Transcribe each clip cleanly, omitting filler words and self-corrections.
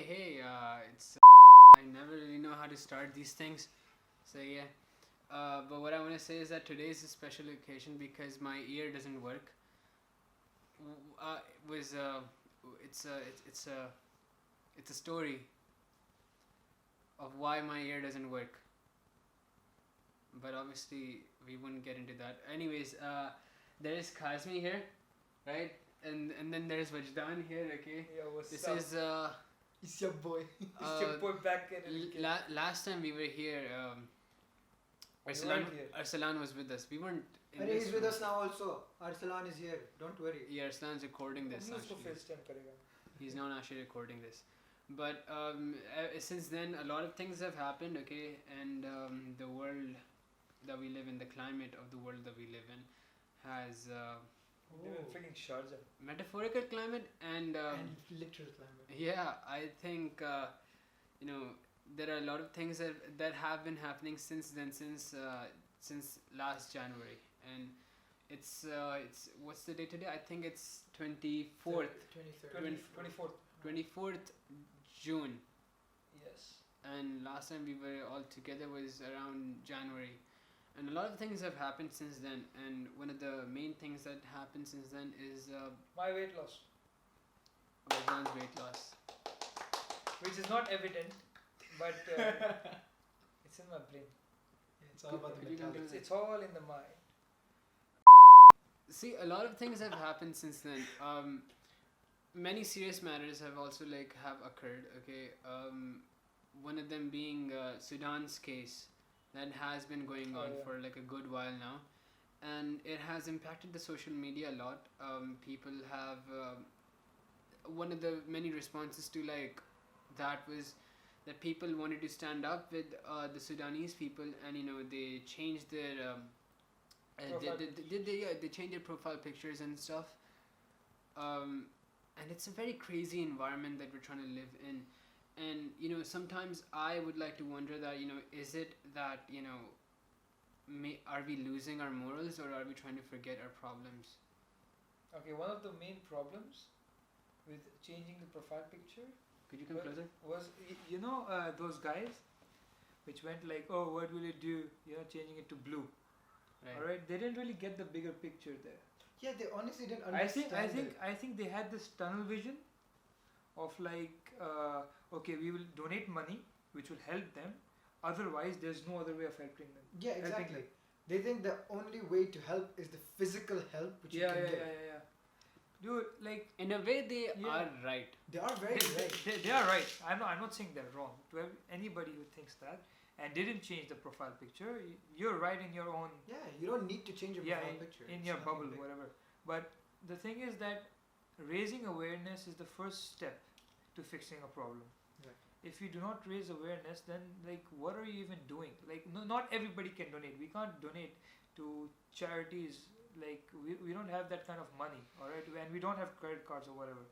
Hey, it's I never really know how to start these things, so yeah. But what I want to say is that today is a special occasion because my ear doesn't work. Was it's a story of why my ear doesn't work. But obviously we wouldn't get into that. Anyways, there is Kazmi here, right? And then there's Wajdaan here. Okay. Yeah, what's This up? is It's your boy. It's your boy back again. last time we were here, weren't here. Arsalan was with us. We weren't. And he's with us now also. Arsalan is here. Don't worry. Yeah, Arsalan's recording this. हम उसको Actually. FaceTime करेगा. He's not actually recording this. But since then, a lot of things have happened. Okay, and the world that we live in, the climate of the world that we live in, has We live in freaking Sharjah. metaphorical climate and. And literal climate. Yeah, I think there are a lot of things that have been happening since then, since last January, and it's what's the date today? I think it's 24th 23rd. 24th. 24th June, Yes. and last time we were all together was around January, and a lot of things have happened since then. And one of the main things that happened since then is My weight loss, Vajdaan's weight loss. which is not evident, but it's in my brain. Yeah, it's all about the Could you go mentality. It's all in the mind. See, a lot of things have happened since then. Many serious matters have also have occurred. Okay, one of them being Sudan's case that has been going on for like a good while now, and it has impacted the social media a lot. People have one of the many responses to that was that people wanted to stand up with the Sudanese people, and they changed their they changed their profile pictures and stuff. And it's a very crazy environment that we're trying to live in, and sometimes I would like to wonder that is it that are we losing our morals, or are we trying to forget our problems? Okay, one of the main problems with changing the profile picture Could you come Well- closer? was, those guys which went like, oh, what will it do? Changing it to blue. Right. All right, they didn't really get the bigger picture there. Yeah, they honestly didn't I understand think they had this tunnel vision of okay, we will donate money which will help them. Otherwise, there's no other way of helping them. Yeah, helping exactly. them. They think the only way to help is the physical help which you Yeah, can yeah, give. yeah, yeah. Dude, In a way, they Yeah. are right. They are very right. they are right. I'm not saying they're wrong. To anybody who thinks that and didn't change the profile picture, you're right in your own. Yeah, you don't need to change your Yeah, profile picture. in It's your nothing bubble, big. whatever. But the thing is that raising awareness is the first step to fixing a problem. Right. If you do not raise awareness, then what are you even doing? Not everybody can donate. We can't donate to charities. We don't have that kind of money, all right, and we don't have credit cards or whatever.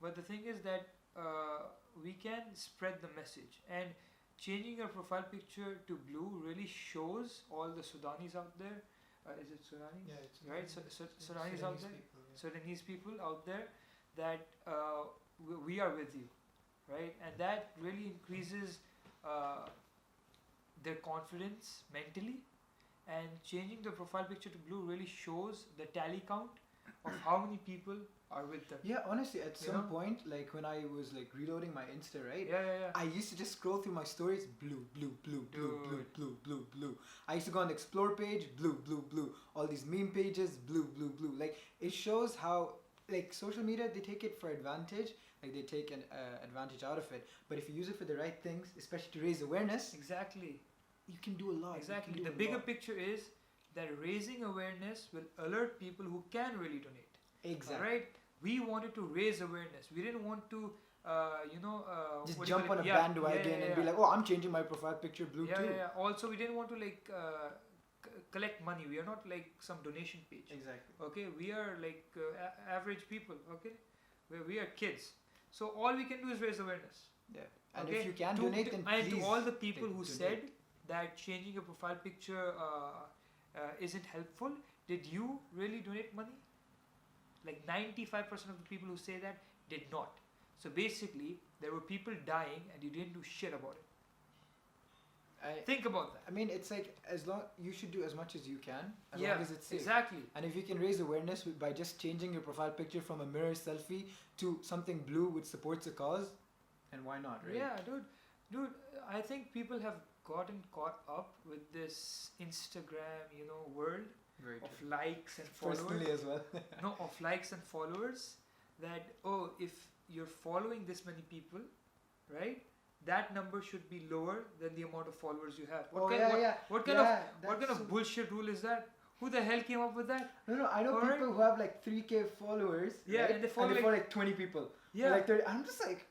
But the thing is that we can spread the message, and changing your profile picture to blue really shows all the Sudanese out there. Is it Sudanese? Yeah, it's Right, Sudanese out there, people, yeah. Sudanese people out there, that we are with you, right? And that really increases their confidence mentally. And changing the profile picture to blue really shows the tally count of how many people are with them. Yeah, honestly, at You some know? point, when I was reloading my Insta, right? Yeah. I used to just scroll through my stories, blue, blue, blue, blue, blue, Dude. blue, blue, blue. I used to go on the explore page, blue, blue, blue. All these meme pages, blue, blue, blue. It shows how social media, they take it for advantage. They take an advantage out of it. But if you use it for the right things, especially to raise awareness, Exactly. you can do a lot. You Exactly. can do The a bigger lot. picture is that raising awareness will alert people who can really donate. Exactly. Alright? We wanted to raise awareness. We didn't want to, Just what do you jump call on a it? Yeah, bandwagon yeah, and be yeah. like, oh, I'm changing my profile picture blue Yeah, too. yeah, yeah. Also, we didn't want to collect money. We are not some donation page. Exactly. Okay, we are average people. Okay, we are kids. So all we can do is raise awareness. Yeah. And Okay, if you can to, donate, to- then and please. to all the people who donate. said that changing your profile picture isn't helpful, did you really donate money? 95% of the people who say that did not. So basically, there were people dying and you didn't do shit about it. I Think about that. I mean, it's like as long you should do as much as you can, as Yeah, long as it's safe. exactly. And if you can raise awareness by just changing your profile picture from a mirror selfie to something blue which supports a cause, then why not, right? Yeah, dude, I think people have gotten caught up with this Instagram, world Very of true. likes and followers. Personally as well. No, of likes and followers. That if you're following this many people, right? That number should be lower than the amount of followers you have. What kind of bullshit rule is that? Who the hell came up with that? No, I know Alright. people who have like 3K followers. Yeah, right? and they follow like 20 people. Yeah, Like 30. I'm just like,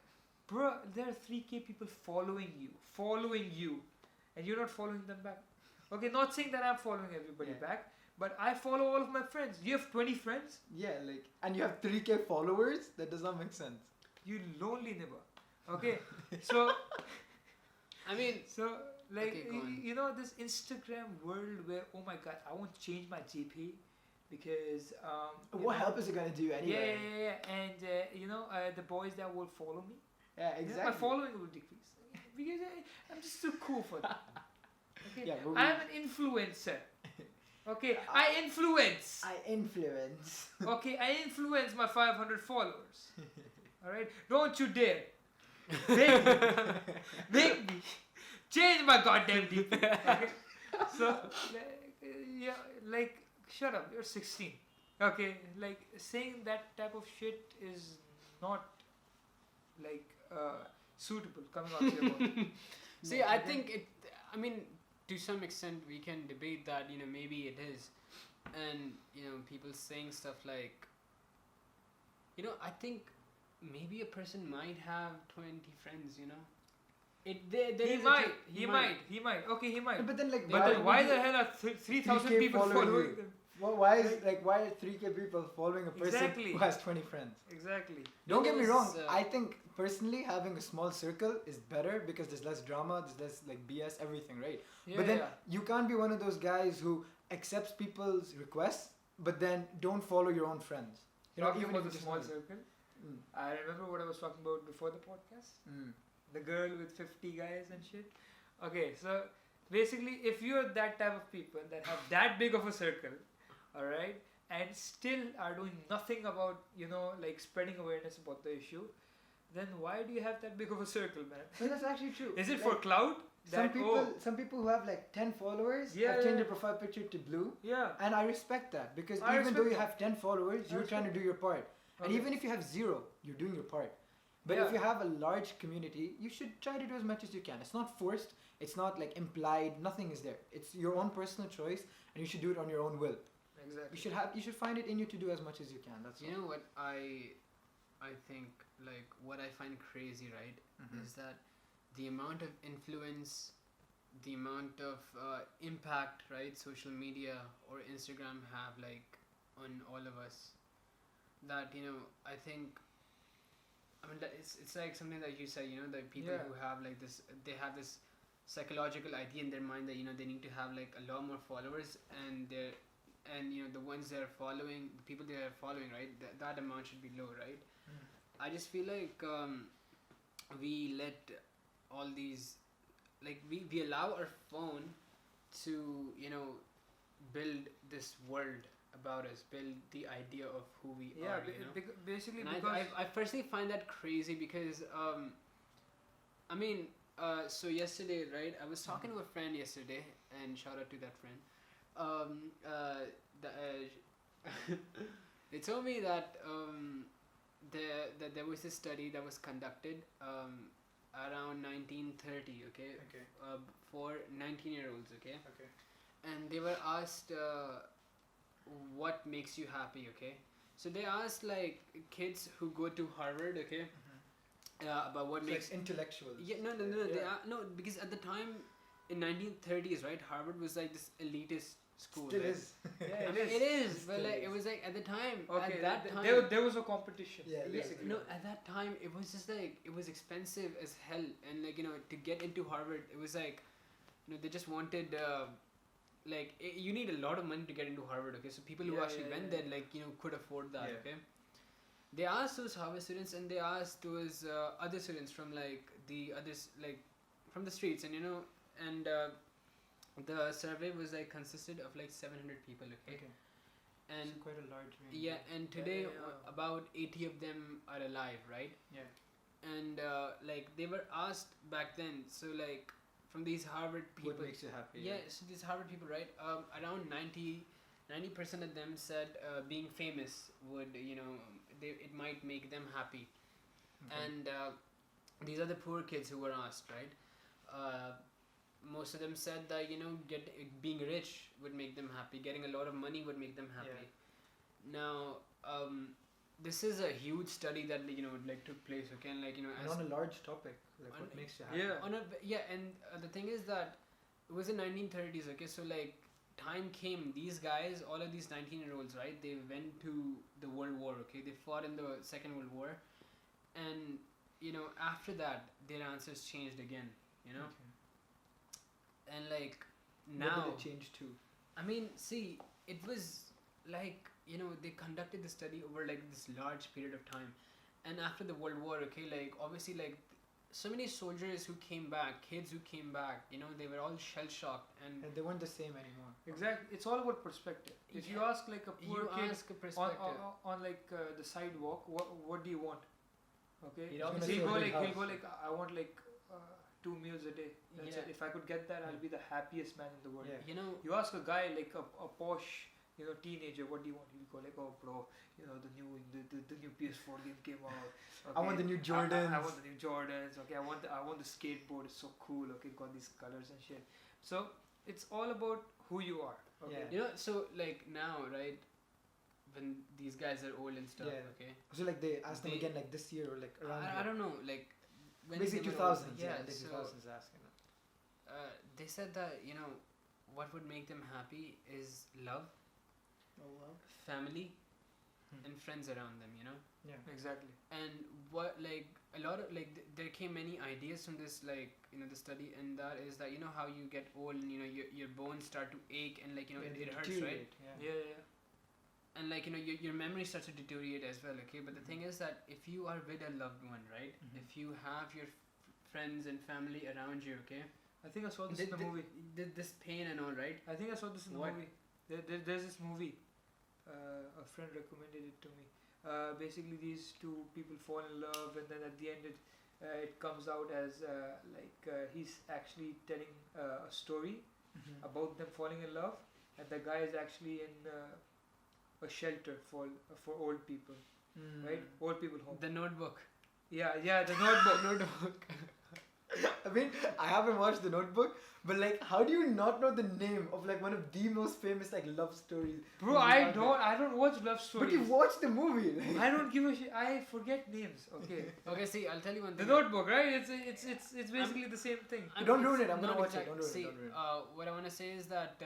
bro, there are 3K people following you, and you're not following them back. Okay, not saying that I'm following everybody Yeah. back, but I follow all of my friends. You have 20 friends? yeah, like, and you have 3K followers? That does not make sense. You lonely nibba. Okay, so I mean, like Okay, go on. this Instagram world where, oh my god, I want to change my GP because What help is it gonna do anyway? yeah, and the boys that will follow me, Yeah, exactly. my following will decrease because I'm just too cool for that. Okay, Yeah, but I'm an influencer. Okay, I influence. I influence. Okay, I influence my 500 followers. All right, don't you dare make me change my goddamn DP. Okay, so shut up. You're 16. Okay, like saying that type of shit is not like suitable coming out of your mouth. see, I think it. I mean, to some extent, we can debate that. Maybe it is, and people saying stuff like, I think maybe a person might have 20 friends. He might. Okay, he might. But then, like, But then why the hell are 3,000 3K people following following you? them? Well, why are 3K people following a person Exactly. who has 20 friends? Exactly. Don't get me Because, wrong. I think personally having a small circle is better because there's less drama, there's less like BS, everything, right? Yeah, But then yeah. you can't be one of those guys who accepts people's requests but then don't follow your own friends. Talking even about if the you small just know circle, Mm. I remember what I was talking about before the podcast. Mm. The girl with 50 guys and shit. Okay, so basically, if you're that type of people that have that big of a circle, all right, and still are doing nothing about like spreading awareness about the issue, then why do you have that big of a circle, man? But that's actually true. Is it Like, for clout? some people who have like 10 followers Yeah, have changed yeah. their profile picture to blue, Yeah. and I respect that because I even though respect you that. have 10 followers, I you're trying to respect do your part. And Okay. even if you have 0, you're doing your part. But Yeah. if you have a large community, you should try to do as much as you can. It's not forced. It's not like implied. Nothing is there. It's your own personal choice, and you should do it on your own will. Exactly. You should find it in you to do as much as you can. That's You know what I think, like, what I find crazy, right, Mhm. is that the amount of influence, the amount of impact, right, social media or Instagram have, like, on all of us, that, I think, I mean, that it's like something that you said, the people Yeah. who have, like, they have this psychological idea in their mind that, they need to have, like, a lot more followers, and the ones they are following, the people they are following, right, that amount should be low, right? Mm. I just feel like we let all these, like, we allow our phone to, build this world about us, build the idea of who we Yeah, are, basically and because I personally find that crazy because I mean, so yesterday, right, I was talking to a friend yesterday, and shout out to that friend. They told me that there was a study that was conducted around 1930, okay, Okay. for 19-year-olds, okay, Okay. and they were asked what makes you happy, okay. So they asked, like, kids who go to Harvard, okay, about what It's makes like intellectual. yeah, no, Yeah. no, because at the time in 1930s, right, Harvard was like this elitist school. Still right? is. Yeah, I mean, it is, but Still like is. it was like at the time. okay, at that time. there was a competition. Yeah, Yeah, basically. no, at that time it was just like it was expensive as hell, and like to get into Harvard, it was like, they just wanted you need a lot of money to get into Harvard. Okay, so people who Yeah, actually yeah, went yeah. there, like could afford that. Yeah. Okay, they asked those Harvard students and they asked those other students from like the others like from the streets, and and the survey was like consisted of like 700 people. Okay. And It's quite a large range. yeah, and today yeah. about 80 of them are alive, right? Yeah. And like they were asked back then, so like from these Harvard people, What makes you happy? yeah, so these Harvard people, right? Around 90% of them said being famous would, it might make them happy. Okay. And these are the poor kids who were asked, right? Most of them said that being rich would make them happy, getting a lot of money would make them happy. Now, this is a huge study that like took place, okay, and like And as on a large topic, like what on- makes you happy? Yeah. and the thing is that it was in 1930s, okay, so like time came, these guys, all of these 19-year-olds, right, they went to the World War, okay, they fought in the Second World War, and after that their answers changed again, Okay. and like What now did it change to? I mean, see, it was like they conducted the study over like this large period of time, and after the World War, okay, like obviously like so many soldiers who came back, kids who came back, they were all shell shocked, and And they weren't the same anymore. Exactly. It's all about perspective. If you Yeah. ask like a poor you kid ask a on perspective. on like the sidewalk, what do you want? Okay. He'd He'll obviously go say a like big he'll house. go like I want like 2 meals a day. That's Yeah. it. If I could get that, I'll be the happiest man in the world. Yeah. You ask a guy like a posh, teenager, what do you want? He'll go like, oh bro, the new PS4 game came out. Okay. I want the new Jordans. I want the new Jordans. Okay, I want the skateboard. It's so cool. Okay, got these colors and shit. So it's all about who you are. Okay. Yeah. So like now, right, when these guys are old and stuff, Yeah. okay, So like they asked them They- again like this year or like around. I don't know, like when Basically they were old, 2000s. yeah, the so 2000s asking. they said that what would make them happy is love, Oh wow. family, Hmm. and friends around them, Yeah. Exactly. and what like a lot of like there came many ideas from this like the study, and that is that how you get old and your bones start to ache, and like Yeah, it they hurts, right, deteriorate, Yeah. Yeah. and like your memory starts to deteriorate as well, okay, but the thing is that if you are with a loved one, right, Mhm. if you have your friends and family around you, okay, I think I saw this th- in the movie. this pain and all, right, I think I saw this in the What? movie. There's this movie. A friend recommended it to me. Basically, these two people fall in love, and then at the end, it comes out as he's actually telling a story Mhm. about them falling in love, and the guy is actually in a shelter for old people, Mm. right? Old people home. the Notebook. Yeah, the Notebook. Notebook. I mean, I haven't watched The Notebook, but like, how do you not know the name of like one of the most famous like love stories? Bro, movies I out there? don't watch love stories. But you watched the movie. Like. I don't give a shit. I forget names. Okay. Okay, see, I'll tell you one The thing. Notebook, right? It's basically the same thing. Don't ruin it's it, I'm gonna not watch it, don't ruin it, See, don't ruin it. what I want to say is that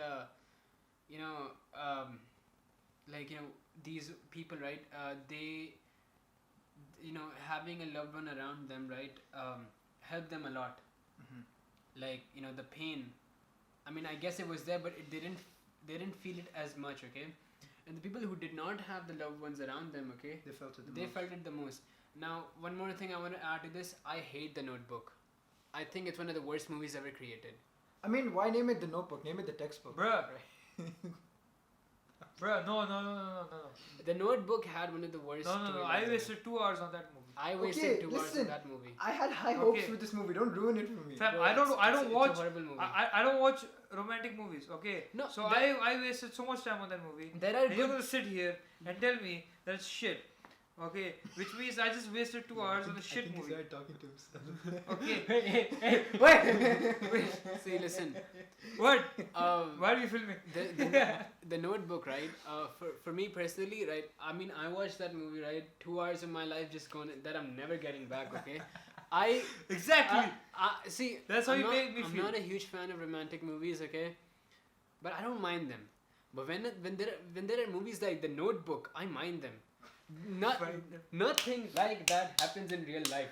these people, right, they having a loved one around them, right, help them a lot. Mhm. Like the pain, I mean, I guess it was there, but they didn't feel it as much, okay, and the people who did not have the loved ones around them, okay, They felt it the they most. felt it the most. Now, one more thing I want to add to this: I hate The Notebook. I think it's one of the worst movies ever created. I mean, why name it The Notebook? Name it the textbook. Bruh. Bruh, no. The Notebook had one of the worst. No. storylines I ever. wasted 2 hours on that movie. I wasted Okay, 2 hours on listen. that movie. I had high hopes Okay. with this movie. Don't ruin it for me. Fam, Bro, I don't it's watch. a horrible movie. I don't watch romantic movies. Okay. No, So there- I wasted so much time on that movie. there are And you're good. gonna sit here and tell me that's shit. Okay, which means I just wasted 2 hours on a shit movie. talking to himself. Okay. Wait. See, listen. What? Um, Why are you filming? the Notebook, right? For me personally, right? I mean, I watched that movie, right? 2 hours of my life just gone that I'm never getting back. Okay. Exactly. See. That's how I'm you not, make me I'm feel. not a huge fan of romantic movies. Okay. But I don't mind them. But when there are movies like The Notebook, I mind them. Nothing like that happens in real life.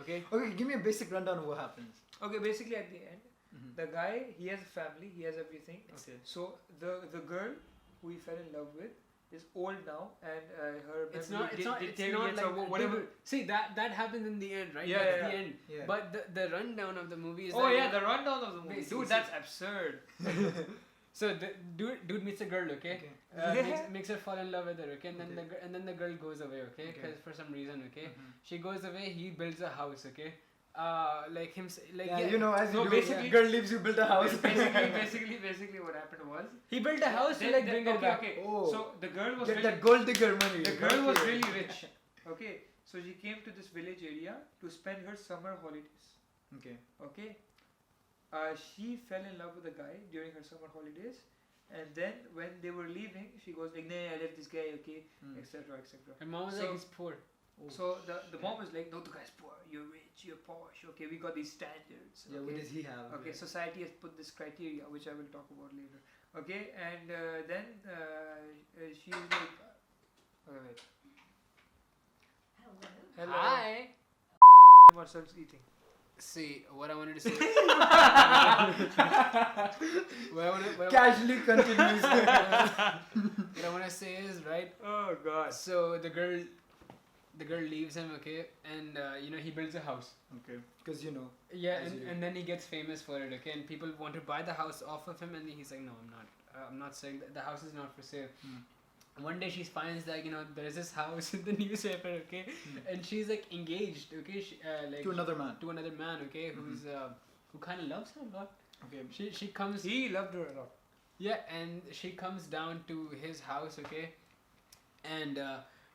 Okay. Okay, give me a basic rundown of what happens. Okay, basically at the end, Mhm. the guy, he has a family, he has everything. Okay. So the girl who he fell in love with, is old now, and her It's memory not deteriorates or like whatever. See that happens in the end, right? Yeah, That's yeah, the yeah. end. Yeah. But the rundown of the movie is Oh that, yeah, the rundown of the movie. Basically, Dude, that's absurd. So the dude meets a girl, okay? Makes her fall in love with her, okay? And then the girl goes away, okay? Because for some reason, okay? She goes away. He builds a house, okay? Like him, like Yeah, you know, as you No, do, basically- girl leaves, you build a house. basically, what happened was he built a house to like bring her back. Okay. Oh. So the girl was Get really, that gold digger money. the girl was Okay. really rich. Okay, so she came to this village area to spend her summer holidays. Okay. Okay, she fell in love with a guy during her summer holidays, and then when they were leaving, she goes like, "Nah, I left this guy." Okay, etc. etc. Her mom was So- like, he's poor. So the mom was like, "No, the guy's poor. You're rich. You're posh. Okay, we got these standards. Yeah, okay? what does he have? Okay, society has put this criteria, which I will talk about later. Okay, and then she's like, wait. Hello. Hi. Ourselves eating. See, what I wanted to say. what Casually continues. I want to say is, right? Oh God. So the girl leaves him, okay, and he builds a house. Okay. Because you know. Yeah, As you- and then he gets famous for it, okay, and people want to buy the house off of him, and he's like, no, I'm not. I'm not saying that the house is not for sale. One day she finds that there's this house in the newspaper, okay, and she's like engaged, okay, To another man. okay, who's who kind of loves her a lot. Okay. She comes. He loved her a lot. Yeah, and she comes down to his house, okay, and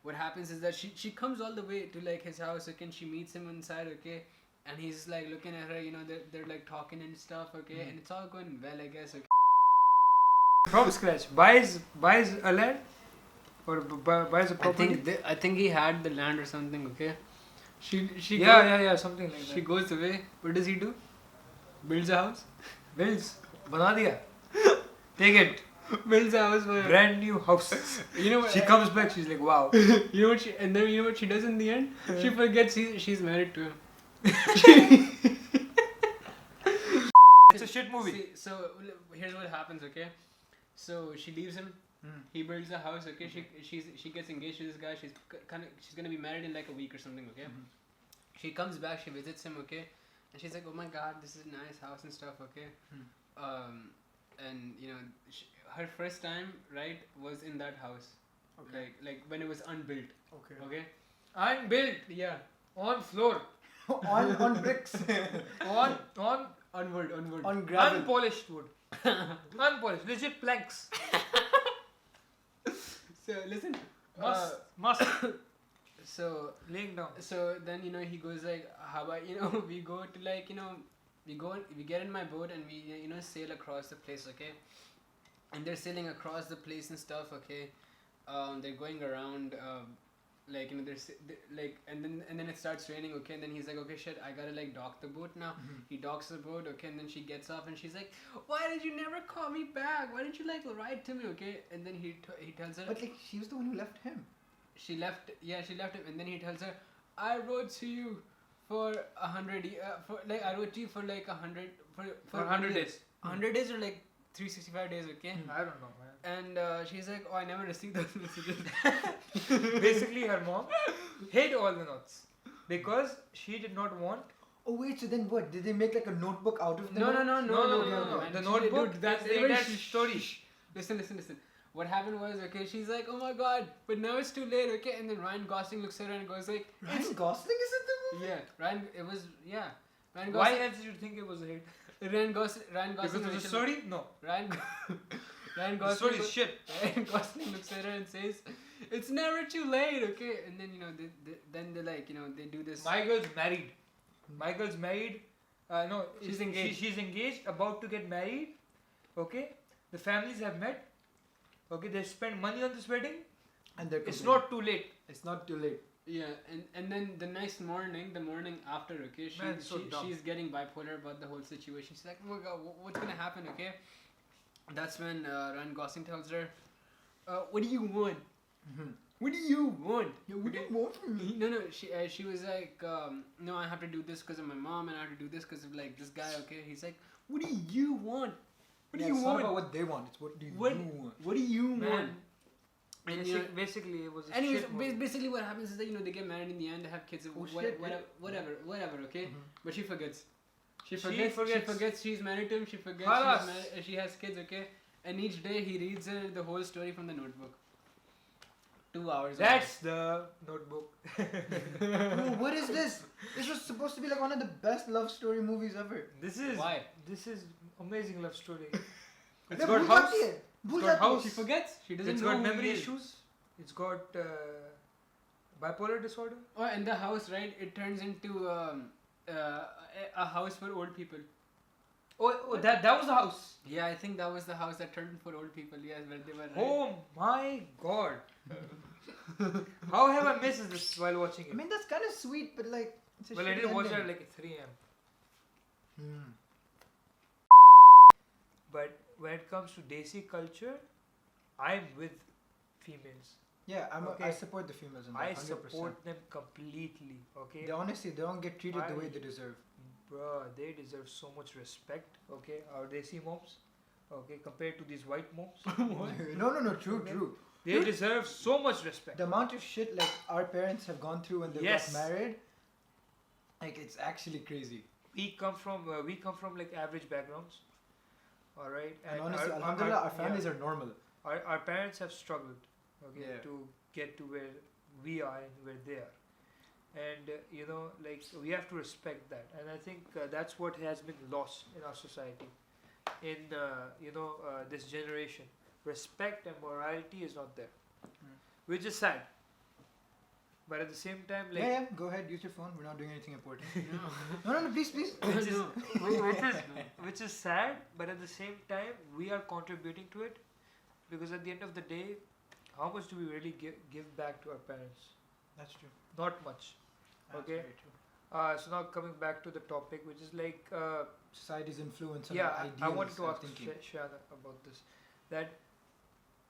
what happens is that she comes all the way to like his house, okay, and she meets him inside, okay, and he's like looking at her, they're like talking and stuff, okay, and it's all going well, I guess, okay. From scratch. Buys a land, or buys a property. I think he had the land or something, okay. She Yeah, something like She that. goes away. What does he do? Builds a house. Bills. Bana diya. Take it. Builds a house for her. Brand new house. You know what? She comes back. She's like, wow. You know what she and then you know what she does in the end? She forgets she's married to him. It's a shit movie. See, so here's what happens, okay? So she leaves him. He builds a house, okay? She gets engaged to this guy. She's gonna be married in like a week or something, okay? She comes back. She visits him, okay? And she's like, oh my God, this is a nice house and stuff, okay? And her first time, right, was in that house. Okay. Like when it was unbuilt. Okay. Unbuilt. Yeah. On floor. on bricks. On wood. On gravel. Unpolished wood. Unpolished. Legit planks. So listen. Must. So Laying down. So then he goes like, how about we go to like we get in my boat and we sail across the place, okay, and they're sailing across the place and stuff, okay, they're going around and then it starts raining, okay, and then he's like, okay, shit, I gotta like dock the boat now. He docks the boat, okay, and then she gets off and she's like, why did you never call me back? Why didn't you like write to me, okay? And then he tells her, But like she was the one who left him. she left him, and then he tells her, I wrote to you for 100 I wrote to you for like 100 for 100 days. 100 days or like 365 days, okay? I don't know, man. And she's like, oh, I never received those messages. Basically, her mom hid all the notes because she did not want. Oh wait, so then what? Did they make like a notebook out of the No. note? No. man. The She- notebook, dude, that's the very entire story. Listen. What happened was, okay, she's like, oh my God, but now it's too late, okay? And then Ryan Gosling looks at her and goes like, Ryan Gosling is in the movie? yeah, Ryan Why Gosling. else did you think it was a hit? Ryan Gosling. Because of the story? No. Ryan The Gosling. story is shit. Ryan Gosling looks at her and says, "It's never too late, okay?" And then they like they do this. My girl's married. No, She's engaged. She's engaged, about to get married. Okay, the families have met. Okay, they spend money on this wedding. And they're It's complaining. not too late. It's not too late. Yeah, and then the next morning, the morning after, okay, Man, so dumb. she's getting bipolar about the whole situation. She's like, oh my God, what's gonna happen, okay? That's when Ryan Gosling tells her, what do you want? What do you want? Yeah, what do you want from me? No, she was like, no, I have to do this because of my mom, and I have to do this because of like this guy, okay? He's like, what do you want? What do you It's not want? about what they want. It's what do you What want? What do you Man. want? And you know, Basically, it was a anyways, shit movie. basically what happens is that, you know, they get married in the end, they have kids, Oh, shit. whatever, okay? Mhm. But she forgets. She forgets. forgets she's married to him, she forgets Khalas. she has kids, okay? And each day he reads her the whole story from the notebook. 2 hours. That's the Notebook. Bro, what is this? This was supposed to be like one of the best love story movies ever. This is Why? This is amazing love story. It's got house. got house. She forgets. She doesn't It's know got who memory he is. issues. It's got bipolar disorder. Oh, and the house, right? It turns into a house for old people. Oh, that was the house. Yeah, I think that was the house that turned for old people. Yes, where they were. Right? Oh my god. How have I missed this while watching I it? mean, that's kind of sweet, but like. It's a Well, I shitty did watch it ending. at like 3 a.m. Hmm. But when it comes to Desi culture, I'm with females. Yeah, I Okay. support the females in that. I 100%. support them completely. Okay. They honestly, they don't get treated the way I- they deserve. Bruh, they deserve so much respect. Okay, our Desi moms. Okay, compared to these white moms. No, true, Okay. true. They deserve so much respect. The amount of shit like our parents have gone through when they Yes. got married, like it's actually crazy. We come from like average backgrounds. All right, And honestly, alhamdulillah, our families are normal. Our parents have struggled, okay, Yeah. to get to where we are and where they are, and you know, like we have to respect that, and I think that's what has been lost in our society, in this generation. Respect and morality is not there, which is sad. But at the same time, like Yeah, go ahead, use your phone. We're not doing anything important. No. No, please. which is sad, but at the same time we are contributing to it, because at the end of the day, how much do we really give back to our parents? That's true. Not much. That's Okay. very true. So now coming back to the topic, which is like Society's influence on yeah, our ideals I wanted to and ask thinking. Shana about this, that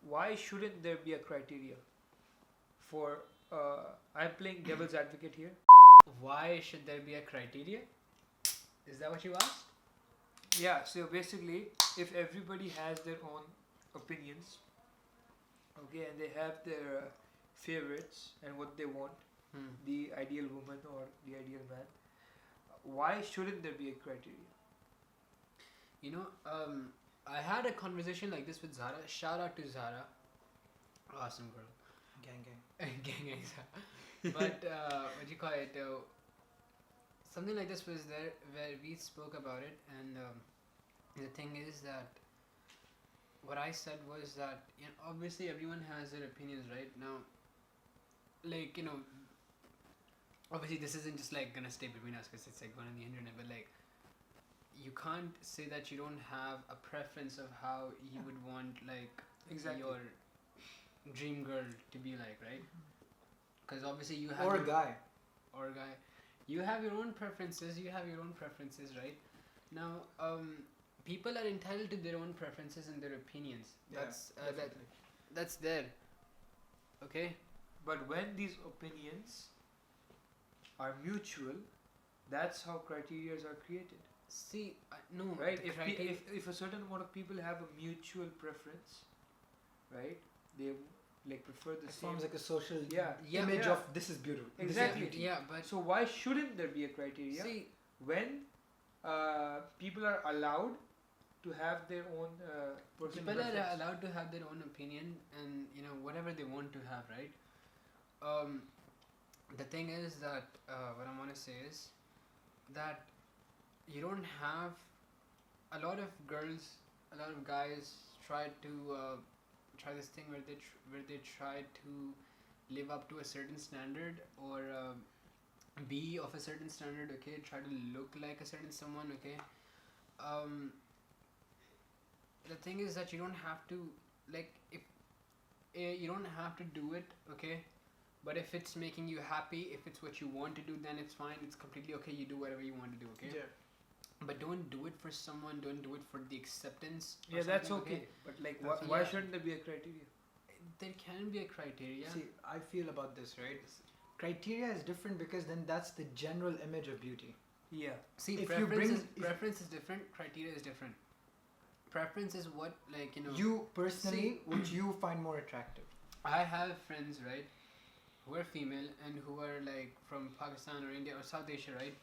why shouldn't there be a criteria for I'm playing devil's advocate here. Why should there be a criteria? Is that what you asked? Yeah, so basically, if everybody has their own opinions, okay, and they have their favorites and what they want, the ideal woman or the ideal man, why shouldn't there be a criteria? You know, I had a conversation like this with Zara. Shout out to Zara. Awesome girl. Gang. Gang. But what do you call it? Something like this was there where we spoke about it, and the thing is that what I said was that, you know, obviously everyone has their opinions, right? Now, like, you know, obviously this isn't just like gonna stay between us because it's like going on the internet, but like, you can't say that you don't have a preference of how you would want like Exactly. your dream girl to be like, right? Because obviously you have Or a your- guy. or a guy, you have your own preferences. You have your own preferences, right? Now, people are entitled to their own preferences and their opinions. That's there. Okay. But when these opinions are mutual, that's how criteria are created. See, no. Right? the If, criteria- if a certain amount of people have a mutual preference, right? They like prefer the It same. forms like a social Yeah. image Yeah. of this is beautiful. This is Exactly. beauty. Yeah, but So why shouldn't there be a criteria see, when people are allowed to have their own personal people are preference? allowed to have their own opinion and, you know, whatever they want to have, right? The thing is that what I want to say is that you don't have a lot of girls, a lot of guys try this thing where they try to live up to a certain standard or be of a certain standard. Okay, try to look like a certain someone. Okay. The thing is that you don't have to, like, if you don't have to do it. Okay. But if it's making you happy, if it's what you want to do, then it's fine. It's completely okay. You do whatever you want to do, okay? Yeah. But don't do it for someone. Don't do it for the acceptance. or Yeah, that's something, okay. But like, That's why okay. shouldn't there be a criteria? There can be a criteria. See, I feel about this, right? Criteria is different because then that's the general image of beauty. Yeah. See, if you preference is different. Criteria is different. Preference is what, like, you know. You personally, which you find more attractive. I have friends, right, who are female and who are like from Pakistan or India or South Asia, right?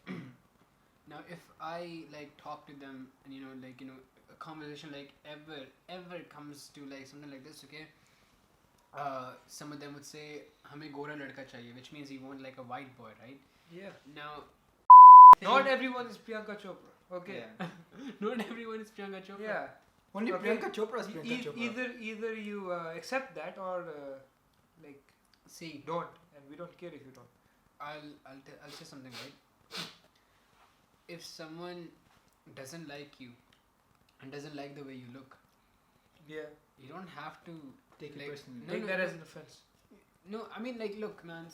Now, if I like talk to them and a conversation like ever comes to like something like this, okay? Some of them would say, "हमें गोरा लड़का चाहिए," which means you want like a white boy, right? Yeah. Now, Not everyone is Priyanka Chopra. Okay. Yeah. not everyone is Priyanka Chopra. Yeah. Only Okay. Priyanka Chopra is Priyanka Chopra. Either you accept that or like See, don't, and we don't care if you don't. I'll say something, right? If someone doesn't like you and doesn't like the way you look, Yeah. you don't have to Take it like, personally. No, Take no, that no. as an offense. No, I mean, like, look, man.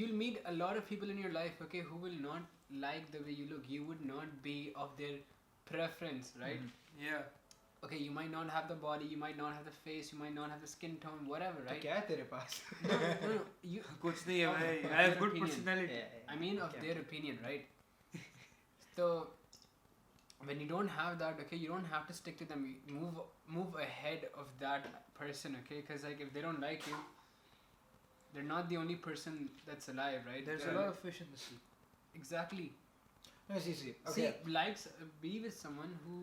You'll meet a lot of people in your life, okay, who will not like the way you look. You would not be of their preference, right? Mhm. Yeah. Okay, you might not have the body, you might not have the face, you might not have the skin tone, whatever, तो right? क्या है तेरे पास? No. You. कुछ नहीं है Of भाई. their I have good opinion. personality. I mean, of Okay. their opinion, right? So, when you don't have that, okay, you don't have to stick to them. You move ahead of that person, okay? Because like if they don't like you, they're not the only person that's alive, right? There's a They're lot of fish in the sea. exactly. No, see. See, Okay. be with someone who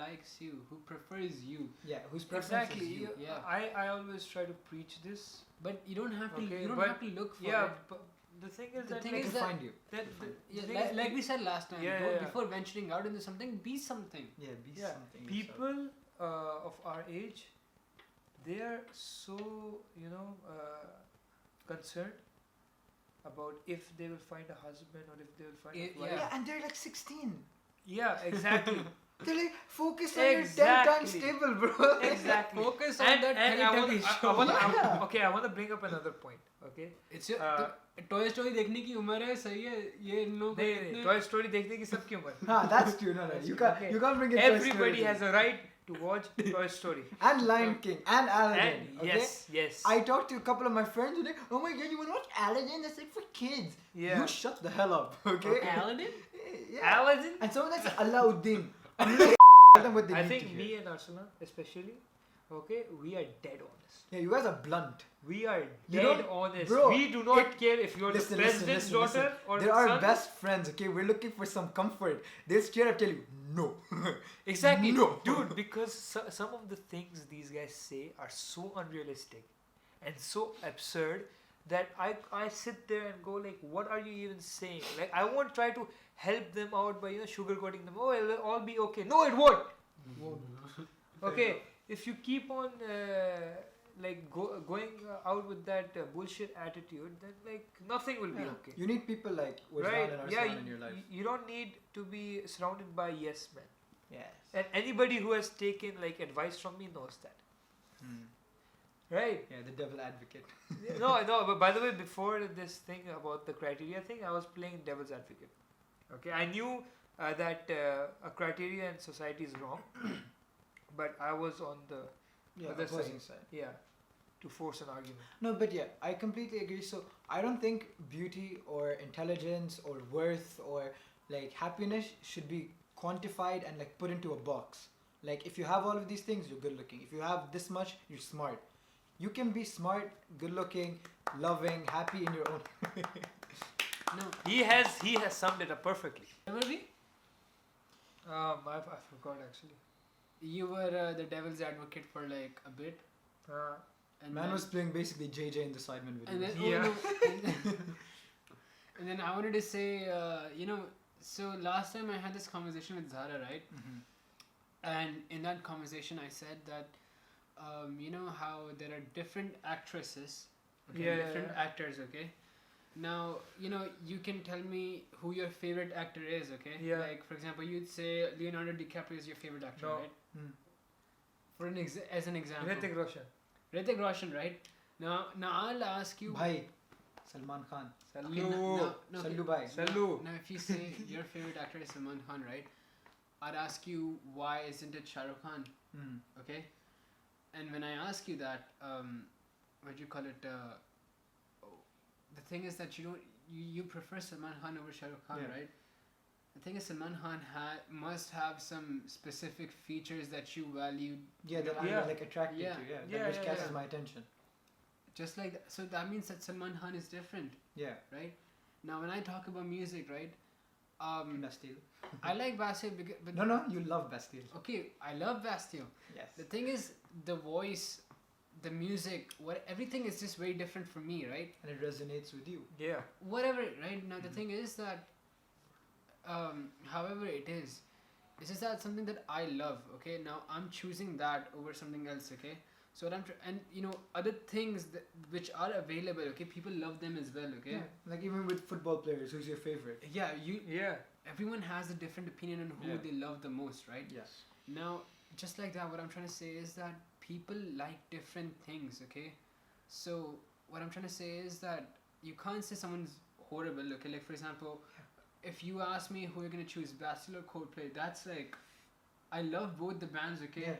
likes you, who prefers you. Yeah, whose preference Exactly. is you? Yeah. I always try to preach this. But you don't have to. Okay, You don't but have to look for Yeah, it. but the thing is The that thing They is can that- find you. that Fine. the Yeah, thing is like we said last time. Yeah, don't- yeah. Before venturing out into something, be something. Yeah, be Yeah, something. people of our age, they are so concerned about if they will find a husband or if they will find a wife. Yeah, and they're like 16. Yeah, exactly. They're like, focus on your 10 Exactly. times table, bro. Exactly. Focus on and that and I Teletubby wanna, show. Yeah. okay, I want to bring up another point. Okay. It's Toy Story देखने की उम्र है सही है ये इन लोगों को नहीं इतने- Toy Story देखने की सबकी उम्र. Nah, that's true. No. That's You true. can't. Okay. You can't bring in Toy Story Everybody to has this. a right to watch Toy Story. And Lion King and Aladdin. And Okay? yes. I talked to a couple of my friends and they're like, oh my god, you want to watch Aladdin? That's like for kids. Yeah. You shut the hell up, okay? Aladdin? Yeah. Aladdin. And someone that's Alauddin. Tell them what they I need think to hear. me and Arsenal, especially, okay, we are dead honest. Yeah, you guys are blunt. We are You dead don't- honest. bro, we do not care if you're Listen, the president's daughter or They're the our son. best friends, okay? We're looking for some comfort. They'll straight up tell you, no. Exactly, No. dude. Because some of the things these guys say are so unrealistic and so absurd that I sit there and go like, what are you even saying? Like I won't try to help them out by sugarcoating them. Oh, it'll all be okay. No, it won't. Okay, if you keep on going out with that bullshit attitude, then like nothing will be Yeah. okay. You need people like Wajdaan Right? and Yeah, Arslan in your life. you don't need to be surrounded by yes men. Yes. And anybody who has taken like advice from me knows that. Hmm. Right? Yeah, the devil advocate. no, but by the way, before this thing about the criteria thing, I was playing devil's advocate. Okay, I knew that a criteria in society is wrong, but I was on the Yeah, Other opposing side. to force an argument. No, but yeah, I completely agree. So I don't think beauty or intelligence or worth or like happiness should be quantified and like put into a box. Like if you have all of these things, you're good looking. If you have this much, you're smart. You can be smart, good looking, loving, happy in your own. No. He has summed it up perfectly. Remember me? I forgot actually. You were the devil's advocate for like a bit. And Man then, was playing basically JJ in the Sidemen video. and then, Yeah. and then I wanted to say, so last time I had this conversation with Zara, right? Mhm. And in that conversation, I said that, you know how there are different actresses, okay, Yeah, different yeah. actors, okay. Now, you can tell me who your favorite actor is, okay? Yeah. Like for example, you'd say Leonardo DiCaprio is your favorite actor, No. right? Hmm. For as an example. Hrithik Roshan. Hrithik Roshan, right? Now I'll ask you. Bhai, Salman Khan. Okay, no, Sallu bhai. Sallu. Now, if you say your favorite actor is Salman Khan, right? I'd ask you why isn't it Shah Rukh Khan? Mm. Okay, and when I ask you that, what do you call it? The thing is that you prefer Salman Khan over Shah Rukh Khan, Yeah. right? The thing is, Salman Khan must have some specific features that you value. Yeah, that Yeah. are like attracted Yeah. to. Yeah, Yeah, which yeah, catches yeah. my attention. Just like that. So that means that Salman Khan is different, Yeah. right? Now, when I talk about music, right? Bastille. I like Bastille, because, but No, you love Bastille. okay, I love Bastille. Yes. The thing is, the voice, the music, everything is just very different for me, right? And it resonates with you. Yeah. Whatever, right? Now the Mhm. thing is that, however it is, it's just that something that I love. Okay, now I'm choosing that over something else. Okay, so what and other things which are available. Okay, people love them as well. Okay, Yeah. Like even with football players, who's your favorite? yeah, Yeah. everyone has a different opinion on who Yeah. they love the most, right? Yes. Now, just like that, what I'm trying to say is that people like different things, okay? So, what I'm trying to say is that you can't say someone's horrible, okay? Like, for example, if you ask me who you're gonna choose, Bastille or Coldplay, that's like, I love both the bands, okay? Yeah.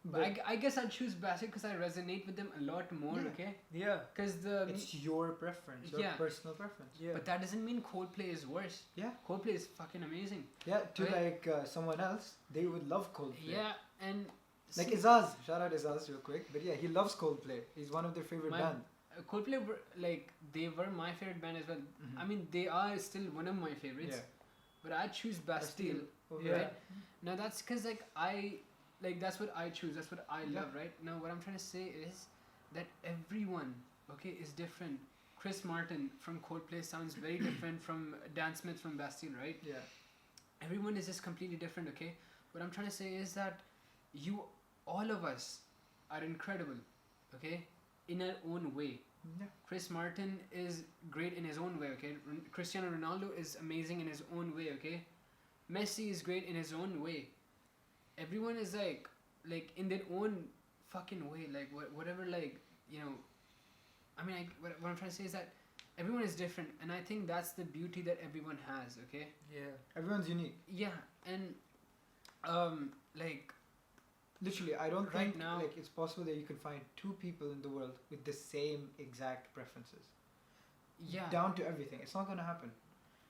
But I guess I'd choose Bastille because I resonate with them a lot more, Yeah. okay? Yeah. Because it's your preference, your Yeah. personal preference. Yeah. but that doesn't mean Coldplay is worse. Yeah. Coldplay is fucking amazing. Yeah. To Right. like someone else, they would love Coldplay. Yeah, and Like see, Izaz, shout out Izaz real quick. But yeah, he loves Coldplay. He's one of their favorite My- band. Coldplay were they were my favorite band as well. Mhm. I mean, they are still one of my favorites. Yeah. But I choose Bastille. over Yeah. that. Now that's because that's what I choose. That's what I Yeah. love, right? Now what I'm trying to say is that everyone, okay, is different. Chris Martin from Coldplay sounds very different from Dan Smith from Bastille, right? Yeah. Everyone is just completely different, okay? What I'm trying to say is that all of us, are incredible, okay, in our own way. Yeah. Chris Martin is great in his own way, okay? Cristiano Ronaldo is amazing in his own way, okay? Messi is great in his own way. Everyone is like in their own fucking way, like whatever, like, I mean, what I'm trying to say is that everyone is different, and I think that's the beauty that everyone has, okay? Yeah. Everyone's unique. Yeah, and like, Literally, I don't Right think now- like it's possible that you can find two people in the world with the same exact preferences. yeah, Down to everything. It's not gonna happen.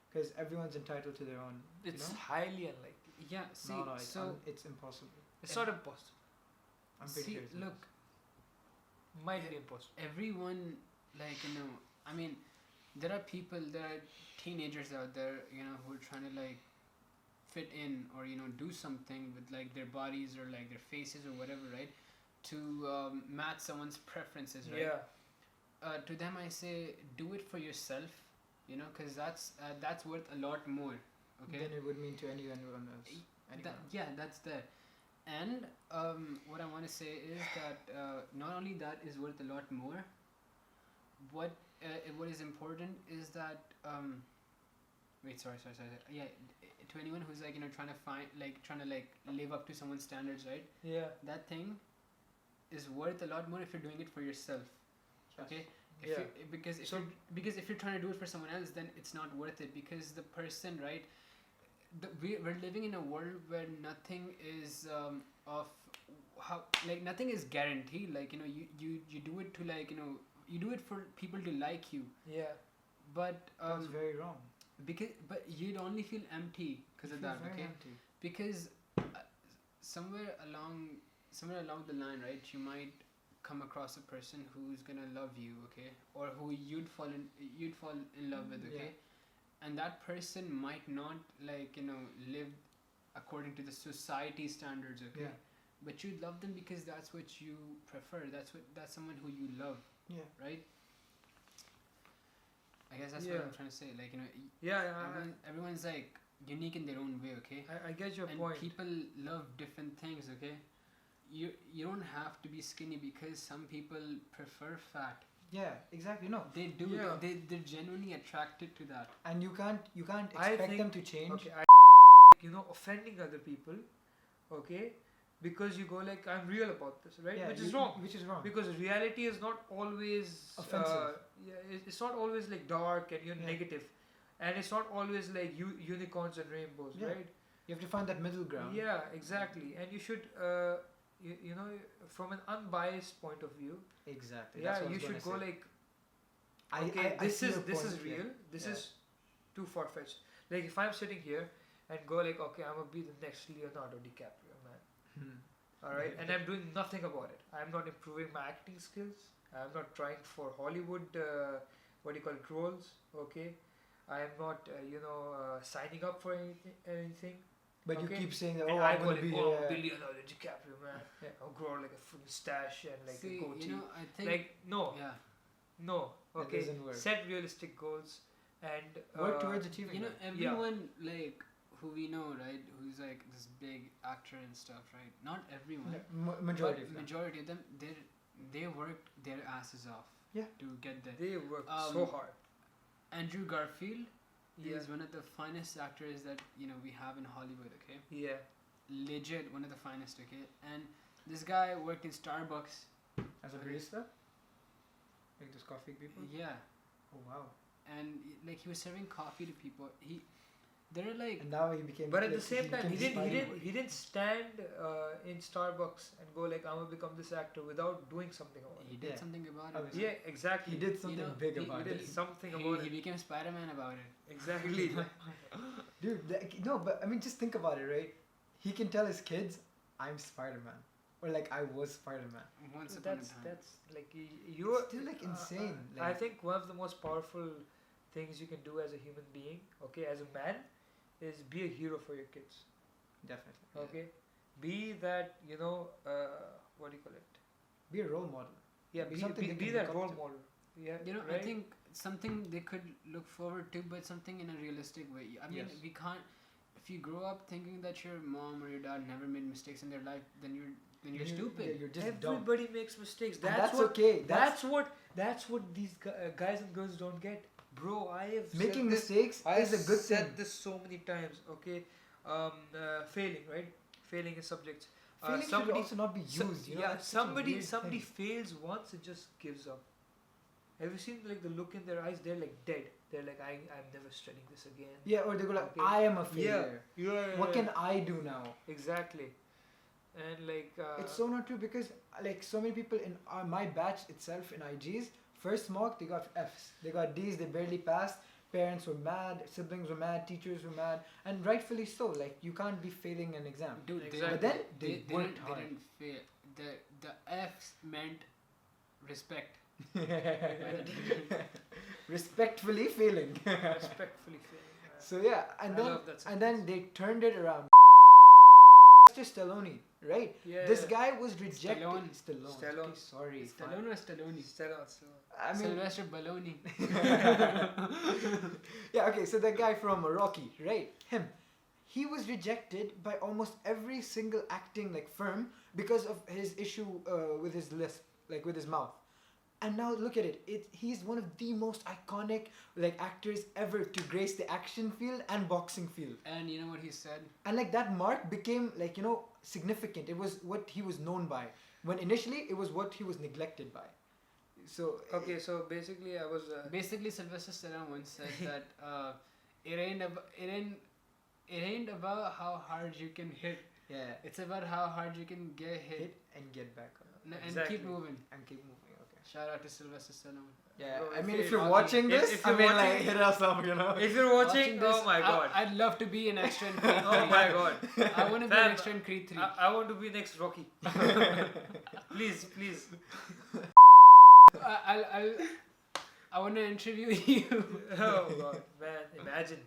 Because everyone's entitled to their own. It's You know? highly unlikely. yeah. See, No, it's, so it's impossible. It's Yeah. not impossible. I'm pretty see, sure. It's look, Might be impossible. everyone, like, I mean, there are teenagers out there, who are trying to like fit in or do something with like their bodies or like their faces or whatever, right? To match someone's preferences, right? Yeah. To them, I say, do it for yourself, because that's worth a lot more. Okay. Than it would mean to anyone else. Anyone else. Yeah, that's there. And what I want to say is that not only that is worth a lot more, what is important is that wait, sorry. Yeah, to anyone who's like trying to live up to someone's standards, right? Yeah. That thing is worth a lot more if you're doing it for yourself. Yes. Okay. Yeah. Because if you're trying to do it for someone else, then it's not worth it, because the person, right? We're living in a world where nothing is nothing is guaranteed. Like you do it to you do it for people to like you, Yeah. but That's very wrong. but you'd only feel empty because You of feel that. very Okay, empty. because somewhere along the line, right, you might come across a person who's gonna love you, okay, or who you'd fall in love with, okay, and that person might not live according to the society standards, okay, Yeah. but you love them because that's what you prefer. That's someone who you love, Yeah. right? I guess that's Yeah. what I'm trying to say. Like Yeah. everyone's like unique in their own way, okay. I get your And point. people love different things, okay. You don't have to be skinny, because some people prefer fat. Yeah, exactly. No. They do. Yeah. They're genuinely attracted to that. And you can't I expect them think- to change. Okay. Offending other people, okay, because you go like, I'm real about this, right? Yeah, Which is wrong. Which is wrong. Because reality is not always Offensive. it's not always like dark and Yeah. negative, and it's not always like unicorns and rainbows, Yeah. right? You have to find that middle ground. Yeah, exactly. And you should, from an unbiased point of view, Exactly. yeah, That's what I you was gonna should go say. like, I okay, this see is your this is point, yeah. real. This Yeah. is too far fetched. Like if I'm sitting here and go like, okay, I'm gonna be the next Leonardo DiCaprio, man. Alright, and I'm doing nothing about it. I'm not improving my acting skills. I'm not trying for Hollywood, roles. Okay, I'm not, signing up for anything. But Okay. you keep saying that, And oh, I I'm go gonna like, be oh, here. I'll be Leonardo DiCaprio, man. Yeah. I'll grow like a fucking stash and like See, a goatee. you know, I think Like no, yeah. no. That Okay, doesn't work. set realistic goals and Work towards achieving You know, that. everyone like who we know, right? Who's like this big actor and stuff, right? Not everyone, Majority but of them. majority of them, they worked their asses off. Yeah. To get there. They work Um, so hard. Andrew Garfield Yeah. is one of the finest actors that we have in Hollywood. Okay, Yeah. legit one of the finest. Okay, and this guy worked in Starbucks. As a barista? Like those coffee people? Yeah, Oh wow. and like he was serving coffee to people. They're like And now he became. But at like, the same time, he became didn't he didn't stand in Starbucks and go like, I'm gonna become this actor without doing something about he it. did Yeah. something about it. Obviously. Yeah, exactly. He did something big he about He it. did something He, about he it. became Spider-Man about it. Exactly. Dude, no, but I mean, just think about it, right? He can tell his kids, I'm Spider-Man. Or like, I was Spider-Man. Once upon a that's time. that's like you're It's still like insane. I Like, think one of the most powerful things you can do as a human being, okay, as a man, is be a hero for your kids. definitely. Yeah. Okay, be that what do you call it? Be a role model. Yeah, Be be, something be, they be can that look up role to. model. Yeah, I right? think something they could look forward to, but something in a realistic way. I mean, Yes. we can't. If you grow up thinking that your mom or your dad never made mistakes in their life, then you're stupid. Yeah, you're just dumb. Everybody makes mistakes. And That's, that's what. okay. That's what these guys and girls don't get, bro. I have Making said this, mistakes I is a good said thing. this so many times. Okay, failing, right? Failing in subjects. Failing should somebody also not be used. You know, yeah, that's such a somebody weird somebody thing. fails once and just gives up. Have you seen like the look in their eyes? They're like dead. They're like, I'm never studying this again. Yeah, or they go like, Okay. I am a failure. Yeah. What can I do now? Exactly. And like It's so not true because like so many people in my batch itself in IGs, first mock they got Fs, they got Ds, they barely passed. Parents were mad, siblings were mad, teachers were mad, and rightfully so. Like you can't be failing an exam. Dude, Exactly. But then they worked didn't, hard. They didn't fail. The F's meant respect. Respectfully failing. respectfully failing. So yeah, and I then love that and then they turned it around. Mr. Stallone, right? Yeah. This guy was rejected. Stallone. Stallone. Okay, sorry. fine. Stallone or Stallone? Stallone. I mean, Sylvester Baloney. yeah, okay, so that guy from Rocky, right? Him. He was rejected by almost every single acting like firm because of his issue with his lisp, like with his mouth. And now look at it. He's one of the most iconic like actors ever to grace the action field and boxing field. And you know what he said? And like that mark became like, significant. It was what he was known by. When initially it was what he was neglected by. So Okay, so basically I was. Basically, Sylvester Stallone once said that it ain't about how hard you can hit. yeah, It's about how hard you can get hit hit and get back up and Exactly. keep moving. and keep moving. Okay. Shout out to Sylvester Stallone. Yeah, Bro, I if mean, you're if you're watching- watching if- this, if I you're mean, like, watching- hit us up, If you're watching, this, oh my god. I'd love to be an extra in Creed 3. Oh my god. I want to be Fam, an extra in Creed 3. I want to be next Rocky. Please. I want to interview you. Oh god, man, imagine.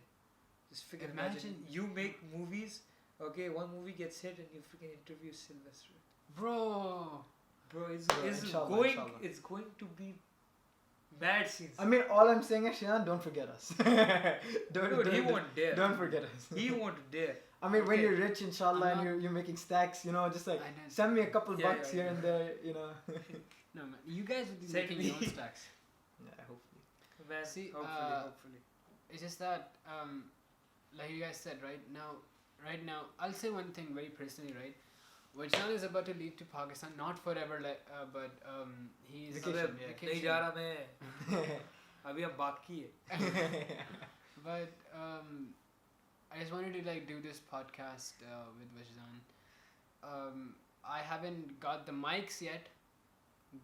Just freaking imagine. Imagine. You make movies, okay, one movie gets hit and you freaking interview Sylvester. Bro. Bro, it's inshallah, going inshallah. it's going to be mad scenes. I mean, all I'm saying is, Shian, don't forget us. Dude, he won't dare. Don't forget us. He won't dare. I mean, when Okay. you're rich, inshallah, I'm and not- you're making stacks, just like I didn't- send me a couple Yeah, bucks yeah, here yeah. and there, No, man. You guys would be Send making me. your own stacks. Yeah, hopefully. Man, See, hopefully. It's just that, like you guys said, right now, I'll say one thing very personally, right? Wajdaan is about to leave to Pakistan, not forever, but he's Vacation, yeah. नहीं जा रहा मैं अभी हम बाकी है But I just wanted to like do this podcast with Wajdaan. I haven't got the mics yet,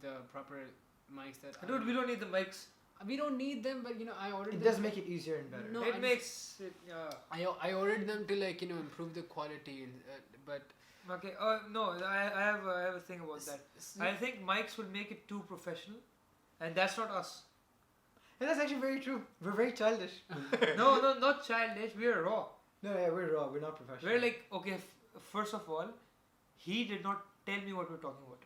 the proper mics that. Dude, we don't need the mics. we don't need them, but I ordered. It them does make it easier and better. No, it I makes it. I ordered them to improve the quality, but Okay. No, I have a thing about that. I think mics will make it too professional, and that's not us. And that's actually very true. We're very childish. No, not childish. We're raw. No, yeah, we're raw. We're not professional. We're like, okay. First of all, he did not tell me what we're talking about.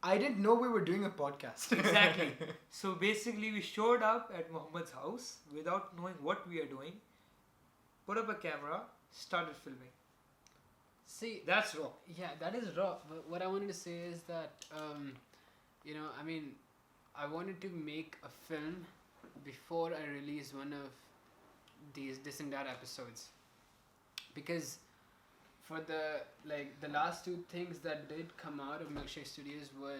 I didn't know we were doing a podcast. Exactly. So basically, we showed up at Muhammad's house without knowing what we are doing. Put up a camera, started filming. see, That's raw. yeah, that is raw. But what I wanted to say is that I wanted to make a film before I release one of these DIS&DAT episodes, because for the last two things that did come out of Milkshake Studios were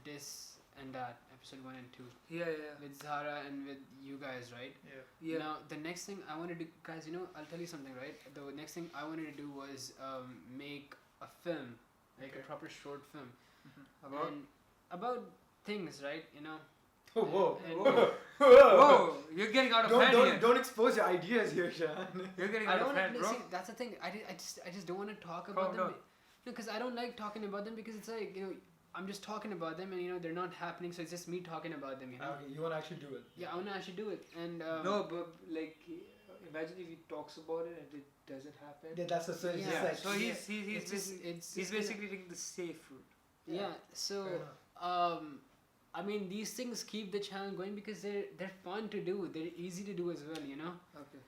DIS&DAT episode 1 and 2 Yeah. with Zara and with you guys, right? Yeah. Now the next thing I wanted to, guys, I'll tell you something, right? The next thing I wanted to do was make a film, like a Okay. proper short film, About. and about things, right? Whoa. And- Whoa! You're getting out of hand here. Don't expose your ideas here, Shan. You're getting I out don't of want hand, to bro. see. That's the thing. I just don't want to talk about Calm them. down. Because I don't like talking about them, because it's like I'm just talking about them, and they're not happening, so it's just me talking about them. Okay, you want to actually do it. Yeah, I want to actually do it, and No, but like, imagine if he talks about it and it doesn't happen. Yeah, that's what. So it's Yeah, just like. So he's it's just basically, it's he's just basically taking the safe route. yeah. So Fair enough. I mean, these things keep the channel going because they're fun to do. They're easy to do as well. Okay.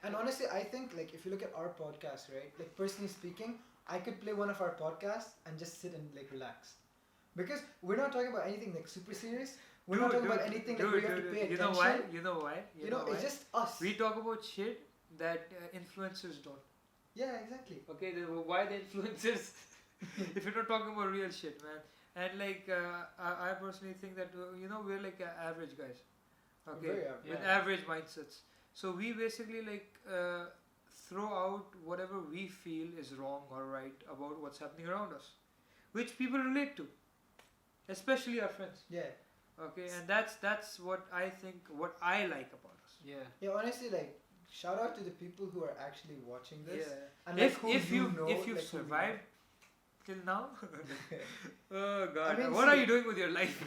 And honestly, I think like if you look at our podcast, right? Like personally speaking, I could play one of our podcasts and just sit and like relax, because we're not talking about anything like super serious. We're not talking about anything like we have to pay You attention. know why? You know why? It's just us. We talk about shit that influencers don't. Yeah, exactly. Okay, then why the influencers? If you're not talking about real shit, man. And like, I personally think that we're like average guys. Okay, Very average. with Yeah. average mindsets. So we basically like throw out whatever we feel is wrong or right about what's happening around us, which people relate to, especially our friends. Yeah. Okay, and that's what I think, what I like about us. Yeah. Yeah, honestly, like shout out to the people who are actually watching this. Yeah. And like, If who if you you know, if you've like, who you survived till now, know. oh god, mean, what are see- you doing with your life?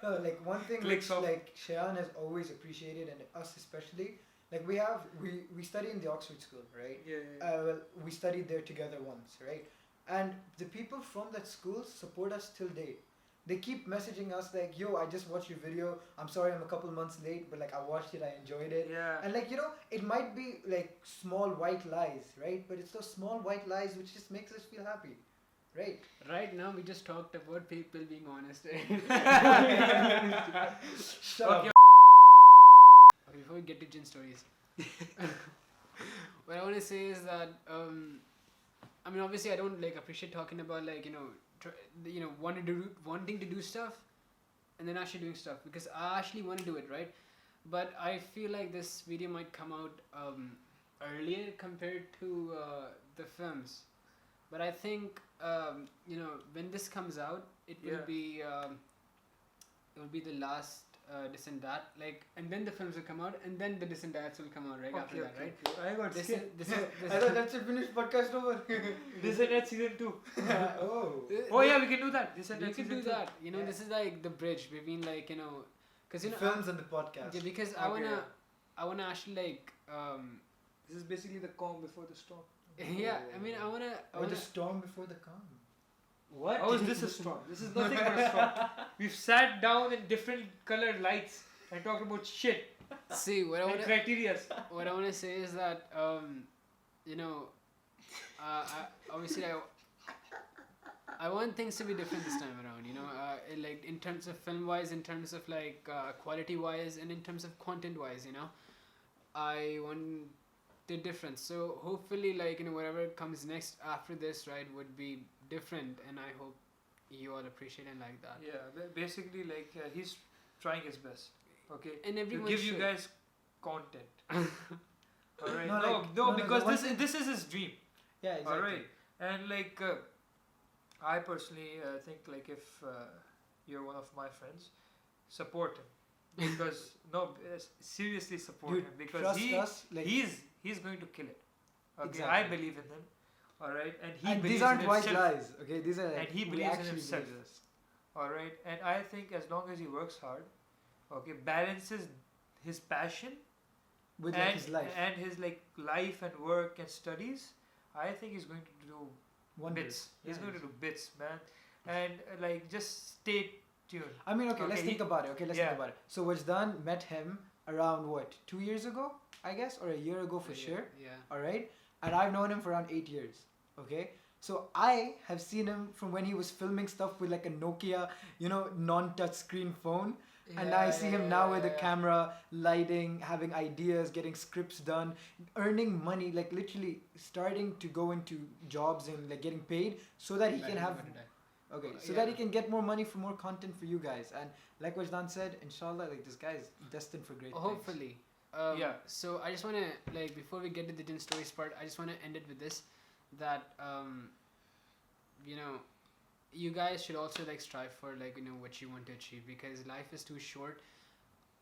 No, like one thing Clicks which off. like Shayan has always appreciated, and us especially, like we study in the Oxford School, right? Yeah. Well, we studied there together once, right? And the people from that school support us till date. They keep messaging us like, "Yo, I just watched your video. I'm sorry I'm a couple months late, but like I watched it, I enjoyed it." Yeah. And like it might be like small white lies, right? But it's those small white lies which just makes us feel happy, right? Right now, we just talked about people being honest. Shut Fuck up. your Okay, before we get to gin stories, what I want to say is that I mean, obviously, I don't like appreciate talking about like wanting to do stuff, and then actually doing stuff, because I actually want to do it, right? But I feel like this video might come out earlier compared to the films. But I think when this comes out, it will Yeah. be the last DIS&DAT, like, and then the films will come out, and then the DIS&DATs will come out right after that, right? Okay. I got This is scared. this is I thought that's a finished podcast over. This is at season 2. Oh. Oh yeah, we can do that. This is we at could season do 2. that. Yeah. This is like the bridge between like because Films and the podcast. yeah, because Okay. I wanna actually like This is basically the calm before the storm. yeah, I mean I Or wanna the storm before the calm. What? How is this a storm? This is nothing but a storm. We've sat down in different colored lights and talked about shit see what I and wanna criteria. what I wanna say is that obviously I want things to be different this time around, like in terms of film wise, in terms of like quality wise, and in terms of content wise, I want the difference. So hopefully, like whatever comes next after this, right, would be different, and I hope you all appreciate and like that. Yeah, basically like he's trying his best. Okay. And To everyone give you should. guys content. Alright. No, No, like- no, no, because the one this is his dream. Yeah, exactly. Alright. And like I personally think like if you're one of my friends, support him. because seriously support Dude, him because trust us. Like, he's going to kill it. Okay, Exactly. I believe in him. All right, and he and believes these aren't in white himself. lies. Okay, these are. And Like, he we believes in actually himself. believe this. All right, and I think as long as he works hard, okay, balances his passion With like his life, and his like life and work and studies, I think he's going to do wonders. bits. He's Yeah, going to do bits, man. And like just stay tuned. I mean, okay, let's Okay, think about it. Okay, let's yeah. think about it. So Wajdaan met him around what, 2 years ago, I guess, or a year ago for sure. Yeah. All right, and I've known him for around 8 years. Okay, so I have seen him from when he was filming stuff with like a Nokia, non-touch screen phone. And I see him now with a camera, lighting, having ideas, getting scripts done, earning money, like literally starting to go into jobs and like getting paid so that he can have, that he can get more money for more content for you guys. And like Wajdaan said, inshallah, like this guy is destined for great things. Hopefully. Yeah. So I just want to, like, before we get to the Din Stories part, I just want to end it with this, that, you guys should also like strive for like what you want to achieve, because life is too short.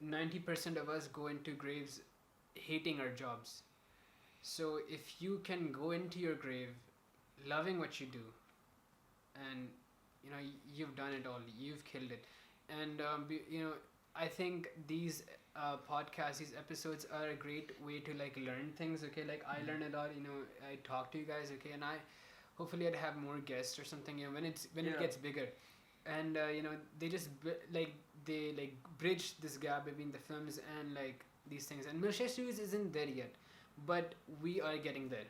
90% of us go into graves hating our jobs. So if you can go into your grave loving what you do, and you've done it all, you've killed it. And I think these podcasts, these episodes are a great way to like learn things. Okay, like I learn a lot. I talk to you guys. Okay, and hopefully I'd have more guests or something, when it gets bigger. And they just they bridge this gap between the films and like these things. And Milkshake Studios isn't there yet, but we are getting there.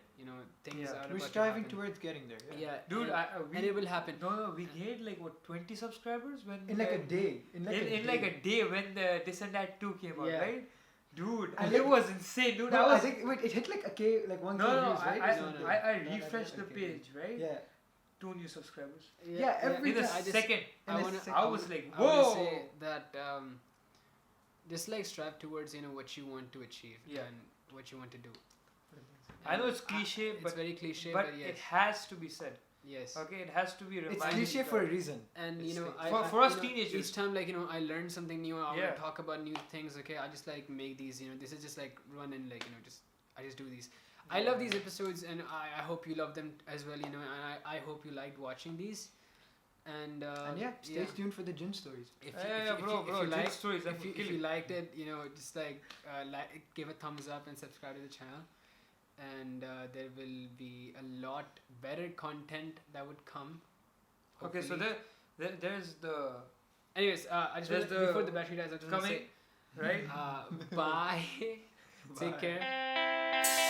Things are We're about striving to happen. towards getting there. Yeah, Dude, and it will happen. No, we gained like what 20 subscribers when In like a day. In like a day when the DIS&DAT 2 came out, Yeah. right? Dude, And it like- was insane, dude. No, I I was think it hit like a K, like 1K no, views, right? I, Or something. I No, refreshed the okay. page, right? Yeah. 2 new subscribers. Yeah, every In a time. I just- second, in I a wanna- second. I was like, I want to whoa. say that just like strive towards what you want to achieve, Yeah. and what you want to do. I know And it's cliche, it's but very cliche, but but yes, it has to be said. yes. Okay, it has to be reminded. It's cliche for a reason. And It's like- For us teenagers. each time I learn something new, I Yeah. want to talk about new things. Okay, I just like make these. This is just like run and I just do these. I love these episodes, and I hope you love them as well. And I hope you liked watching these. And And stay tuned for the gin stories. If bro, you Jin like, stories, I'm if you killing. liked it, just give a thumbs up and subscribe to the channel. And there will be a lot better content that would come. Okay, so hopefully. there's the Anyways, I just There's wanna, before the the battery dies, I just want to coming, say right? bye. Take care.